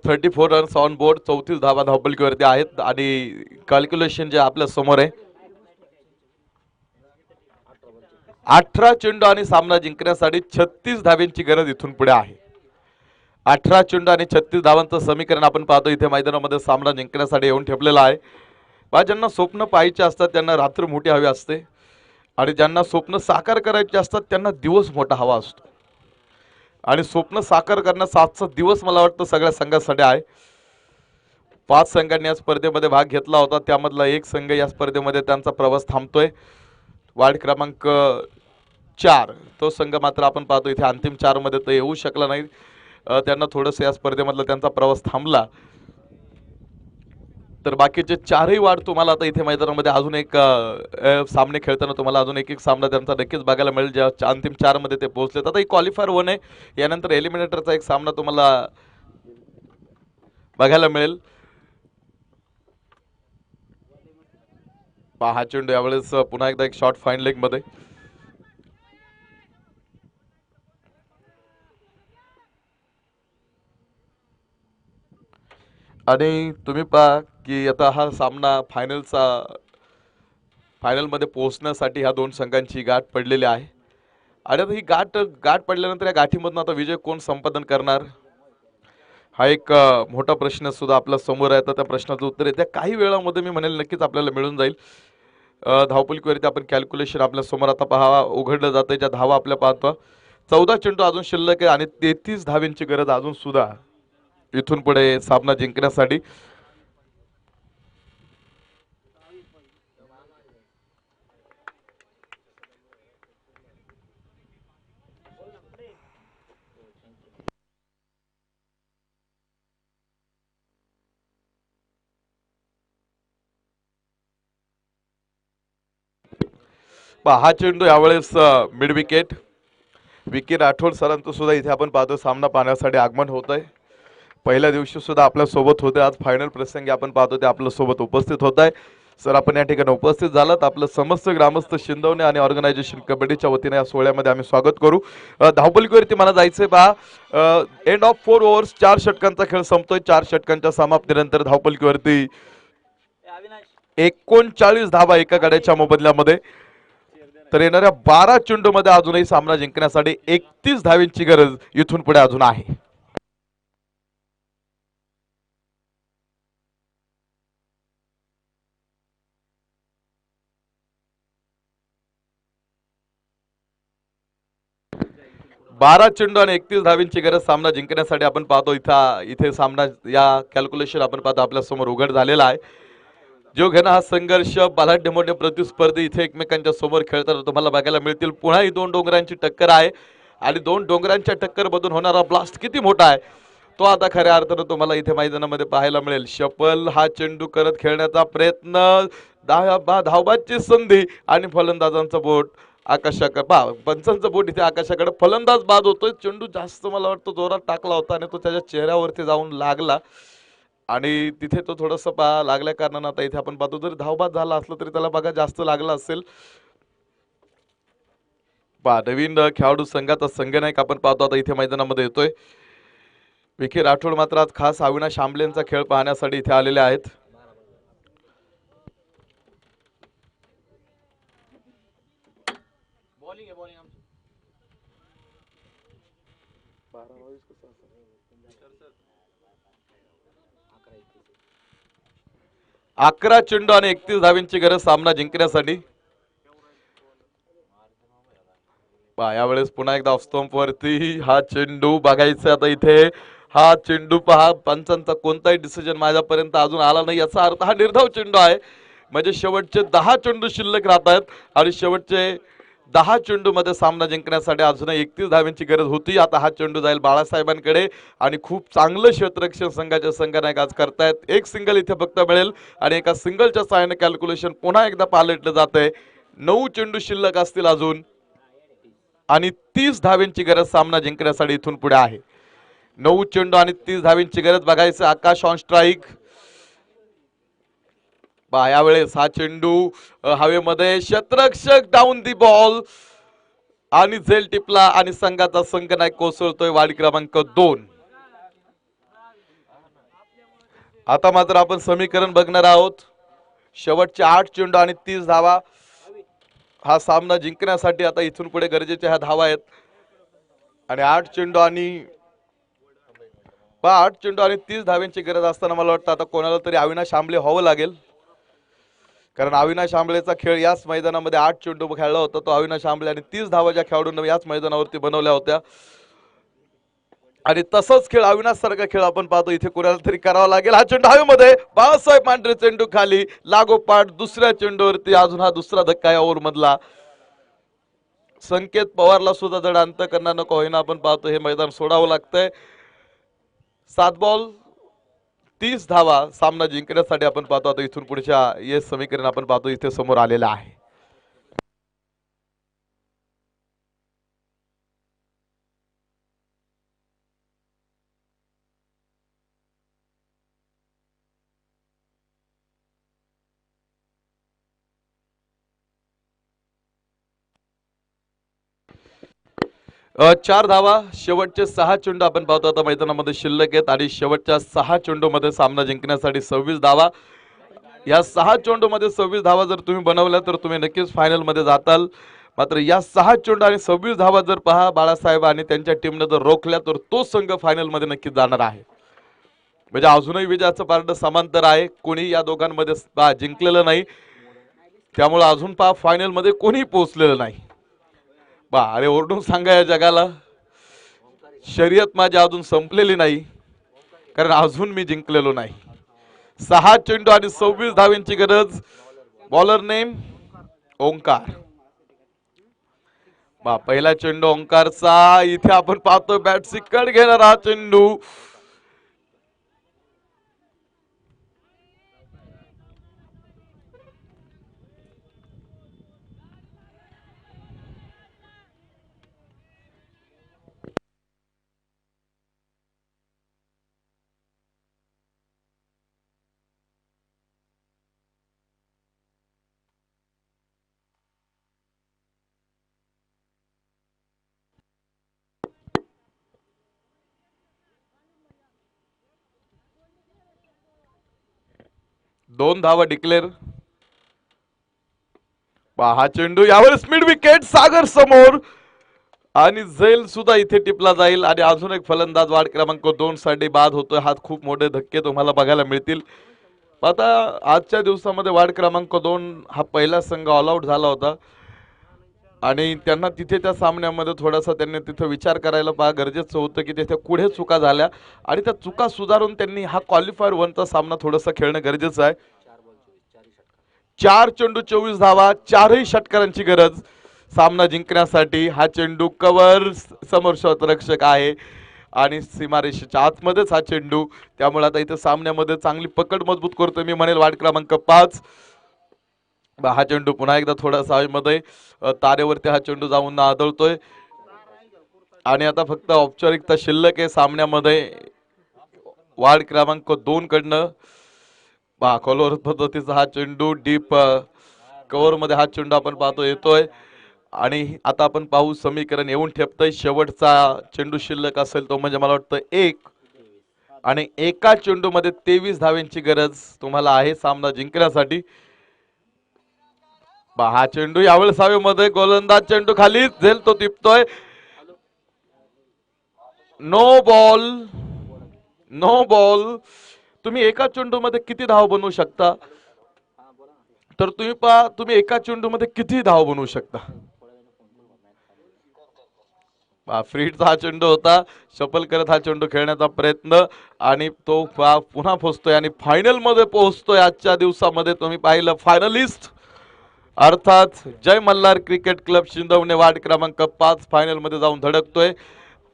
34 रन्स ऑन बोर्ड, 34 धावा धावपलकीवरती आहेत आणि कॅल्क्युलेशन जे आपल्या समोर आहे 18 चेंडू आणि सामना जिंकण्यासाठी 36 धावांची गरज इथून पुढे आहे. 18 चेंडू आणि 36 धावांचं समीकरण आपण पाहतो इथे मैदानामध्ये सामना जिंकण्यासाठी येऊन ठेपलेला आहे. बा ज्यांना स्वप्न पाहायचे असतात त्यांना रात्र मोठी हवी असते आणि ज्यांना स्वप्न साकार करायचे असतात त्यांना दिवस मोठा हवा असतो आणि स्वप्न साकार करणं 7-7 दिवस मला वाटतं सगळ्या संघासाठी आहे. 5 संघांनी या स्पर्धेमध्ये भाग घेतला होता त्यामधला एक संघ या स्पर्धेमध्ये त्यांचा प्रवास थांबतोय. वार्ड क्रमांक 4 तो संघ मात्र आपण पाहतो इथे अंतिम 4 मध्ये तर येऊ शकला नाही. त्यांना थोडंसं या स्पर्धेमधला त्यांचा प्रवास थांबला. तर बाकीचे 4ही वार्ड तुम्हाला आता इथे मैदानामध्ये अजून एक सामने खेळताना तुम्हाला अजून एक सामना त्यांचा नक्कीच बघायला मिळेल ज्या अंतिम 4 मध्ये ते पोहोचलेत. आता ही क्वालिफायर 1 आहे यानंतर एलिमिनेटरचा एक सामना तुम्हाला बघायला मिळेल. हा चेंडू यावेळेस पुन्हा एकदा एक शॉट फाईन लेग मध्ये आणि तुम्ही पहा की आता हा सामना फायनलमध्ये पोहोचण्यासाठी ह्या दोन संघांची गाठ पडलेली आहे आणि आता ही गाठ पडल्यानंतर या गाठीमधून आता विजय कोण संपादन करणार हा एक मोठा प्रश्न सुद्धा आपल्या समोर आहे. तर त्या प्रश्नाचं उत्तर येत्या काही वेळामध्ये मी म्हणेल नक्कीच आपल्याला मिळून जाईल. धावपलीवरती आपण कॅल्क्युलेशन आपल्या समोर आता पहावा उघडलं जातं ज्या धावा आपल्या पाहतो 14 चेंडू अजून शिल्लक आहे आणि 33 धावांची गरज अजून सुद्धा इथून पुढे सामना जिंकण्यासाठी. हा चेंडू यावेळेस मिड विकी राठोड सरांचं सुद्धा इथे आपण पाहतो सामना पाहण्यासाठी आगमन होत आहे. पहिल्या दिवशी सुद्धा आपल्या सोबत होते आज फायनल प्रसंगी आपण पाहतो ते आपल्या सोबत उपस्थित होत आहे. सर आपण या ठिकाणी उपस्थित झालात आपलं समस्त ग्रामस्थ शिंदवणे आणि ऑर्गनायझेशन कबड्डीच्या वतीने या सोहळ्यामध्ये आम्ही स्वागत करू. धावपलीवरती मला जायचंय पहा एंड ऑफ 4 ओव्हर्स 4 षटकांचा खेळ संपतोय. 4 षटकांच्या समाप्तीनंतर धावपलीवरती 39 धावा एका गड्याच्या मोबदल्यामध्ये तर येणाऱ्या 12 चेंडूमध्ये अजूनही सामना जिंकण्यासाठी 31 धावांची गरज इथून पुढे अजून आहे. बारा चेंडू आणि 31 धावांची गरज सामना जिंकण्यासाठी आपण पाहतो इथे सामना या कॅल्क्युलेशन आपण पाहतो आपल्या समोर उघड झालेला आहे. जो घेणं हा संघर्ष बलाढ्य मोठे प्रतिस्पर्धी इथे एकमेकांच्या समोर खेळताना तुम्हाला बघायला मिळतील. पुन्हा ही 2 डोंगरांची टक्कर आहे आणि 2 डोंगरांच्या टक्कर मधून होणारा ब्लास्ट किती मोठा आहे तो आता खऱ्या अर्थानं तुम्हाला इथे मैदानामध्ये पाहायला मिळेल. शपल हा चेंडू करत खेळण्याचा प्रयत्न धावबाची संधी आणि फलंदाजांचं बोट आकाशाकडे पंचांचं बोट इथे आकाशाकडे फलंदाज बाद होतोय. चेंडू जास्त मला वाटतं जोरात टाकला होता आणि तो त्याच्या चेहऱ्यावरती जाऊन लागला आणि तिथे तो थोडस लागल्या कारणानं आता इथे आपण पाहतो जरी धावबाद झाला असला तरी त्याला बघा जास्त लागला असेल. नवीन खेळाडू संघाचा संघनायक आपण पाहतो आता इथे मैदानामध्ये येतोय. विखे राठोड मात्र आज खास अविनाश आंबलेंचा खेळ पाहण्यासाठी इथे आलेले आहेत. अकरा चेंडू आणि 31 धावांची गरज सामना जिंकण्यासाठी. यावेळेस पुन्हा एकदा ऑफ स्टंप वरती हा चेंडू बघायचा आता इथे हा चेंडू पहा पंचांचा कोणताही डिसिजन माझ्यापर्यंत अजून आला नाही याचा अर्थ हा निर्धाव चेंडू आहे. म्हणजे शेवटचे 10 चेंडू शिल्लक राहत आहेत आणि शेवटचे 10 चेंडू मध्ये सामना जिंकण्यासाठी अजून 31 धावांची गरज होती. आता हा चेंडू जाईल बाळासाहेबांकडे आणि खूप चांगलं क्षेत्ररक्षण संघाचे संघनायक आज करतायत. एक सिंगल इथे फक्त मिळेल आणि एका सिंगलच्या सहाय्याने कॅल्क्युलेशन पुन्हा एकदा पालटलं जात आहे. 9 चेंडू शिल्लक असतील अजून आणि 30 धावांची गरज सामना जिंकण्यासाठी इथून पुढे आहे. 9 चेंडू आणि 30 धावांची गरज बघायचं. आकाश ऑन स्ट्राईक यावेळेस हा चेंडू हवेमध्ये क्षेत्ररक्षक डाऊन दी बॉल आणि झेल टिपला आणि संघाचा संघनायक कोसळतोय वाडी क्रमांक 2. आता मात्र आपण समीकरण बघणार आहोत. शेवटचे 8 चेंडू आणि 30 धावा हा सामना जिंकण्यासाठी आता इथून पुढे गरजेच्या ह्या धावा आहेत आणि 8 चेंडू आणि 30 धावांची गरज असताना मला वाटतं आता कोणाला तरी अविनाश आंबले व्हावं लागेल. कारण अविनाश आंबळेचा खेळ याच मैदानामध्ये 8 चेंडू खेळला होता तो अविनाश आंबळे आणि 30 धावा ज्या खेळाडूंनी याच मैदानावरती बनवल्या होत्या आणि तसंच खेळ अविनाश सारखा खेळ आपण पाहतो इथे कोणाला तरी करावा लागेल. हा चेंडू हवेमध्ये बाळासाहेब पांढरे चेंडू खाली लागोपाठ दुसऱ्या चेंडूवरती अजून हा दुसरा धक्का या ओव्हर मधला. संकेत पवारला सुद्धा जड अंत करणार नको होईना आपण पाहतो हे मैदान सोडावं लागतंय. 7 बॉल 30 धावा सामना जिंकण्यासाठी आपण पाहतो आता इथून पुढच्या यश समीकरण आपण पाहतो इथे समोर आलेलं आहे. चार धावा शेवटचे 6 चेंडू आपण पाहतो आता मैदानामध्ये शिल्लक आहेत आणि शेवटच्या 6 चेंडूमध्ये सामना जिंकण्यासाठी 26 धावा. या 6 चेंडूमध्ये 26 धावा जर तुम्ही बनवल्या तर तुम्ही नक्कीच फायनल मध्ये जाताल. मात्र या 6 चेंडू आणि 26 धावा जर पहा बाळासाहेब आणि त्यांच्या टीमने जर रोखल्या तर तो संघ फायनल मध्ये नक्कीच जाणार आहे. म्हणजे अजूनही विजयाचं पारडं समांतर आहे. कोणी या दोघांमध्ये जिंकलेलं नाही त्यामुळे अजून पहा फायनल मध्ये कोणी पोहोचलेलं नाही. अरे ओरडून सांगा या जगाला शर्यत माझी अजून संपलेली नाही कारण अजून मी जिंकलेलो नाही. 6 चेंडू आणि 26 धावांची गरज. Bowler name Omkar. पहिला चेंडू ओंकारचा इथे आपण पाहतो बॅट सिकट घेणारा हा चेंडू. दोन धावा डिक्लेअर. हा चेंडू यावर स्पीड विकेट सागर समोर आणि झैल सुद्धा इथे टिपला जाईल आणि अजून एक फलंदाज वार्ड क्रमांक 2 साठी बाद होतोय. हा खूप मोठे धक्के तुम्हाला बघायला मिळतील. आता आजच्या दिवसामध्ये वार्ड क्रमांक 2 हा पहिला संघ ऑल आउट झाला होता आणि त्यांना तिथे त्या सामन्यामध्ये थोडासा त्यांनी तिथे विचार करायला गरजेचं होतं की तिथे पुढे चुका झाल्या आणि त्या चुका सुधारून त्यांनी हा क्वालिफायर 1चा सामना थोडासा खेळणं गरजेचं आहे. 4 चेंडू 24 धावा 4ही षटकारांची गरज सामना जिंकण्यासाठी. हा चेंडू कव्हर समोर शतरक्षक आहे आणि सीमारेषेच्या आतमध्येच हा चेंडू त्यामुळे आता इथे सामन्यामध्ये चांगली पकड मजबूत करतोय मी म्हणेल वार्ड क्रमांक 5. हा चेंडू पुन्हा एकदा थोडासा हवेमध्ये तारेवरती हा चेंडू जाऊन आदळतोय आणि आता फक्त औपचारिकता शिल्लक आहे सामन्यामध्ये वार्ड क्रमांक 2 कडनं. कॉलवर पद्धतीचा हा चेंडू डीप कव्हर मध्ये हा चेंडू आपण पाहतो येतोय आणि आता आपण पाहू समीकरण येऊन ठेपतंय. शेवटचा चेंडू शिल्लक असेल तो म्हणजे मला वाटतं 1 आणि एका चेंडू मध्ये 23 धावांची गरज तुम्हाला आहे सामना जिंकण्यासाठी. हा चेंडू यावेळेस हवेमध्ये गोलंदाज चेंडू खाली झेल तो टिपतोय. No ball no ball. तुम्ही एका चेंडू मध्ये किती धाव बनवू शकता तर तुम्ही एका चेंडू मध्ये किती धाव बनवू शकता. फ्रीडचा हा चेंडू होता. शफल करत हा चेंडू खेळण्याचा प्रयत्न आणि तो पुन्हा पोहोचतोय आणि फायनल मध्ये पोहोचतोय. आजच्या दिवसामध्ये तुम्ही पाहिलं फायनलिस्ट अर्थात जय मल्हार क्रिकेट क्लब शिंदवणे वार्ड क्रमांक 5 फायनल मध्ये जाऊन धडकतोय.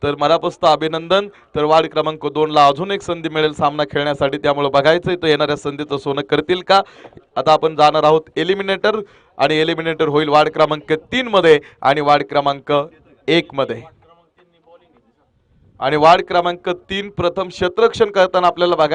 तर मनापासून अभिनंदन. तर वार्ड क्रमांक 2 ला अजून एक संधी मिळेल सामना खेळण्यासाठी त्यामुळे बघायचंय तो येणाऱ्या संधीचं सोनं करतील का. आता आपण जाणार आहोत एलिमिनेटर आणि एलिमिनेटर होईल वार्ड क्रमांक 3 मध्ये आणि वार्ड क्रमांक 1 मध्ये. आणि वार्ड क्रमांक 3 प्रथम क्षेत्ररक्षण करताना आपल्याला बघायला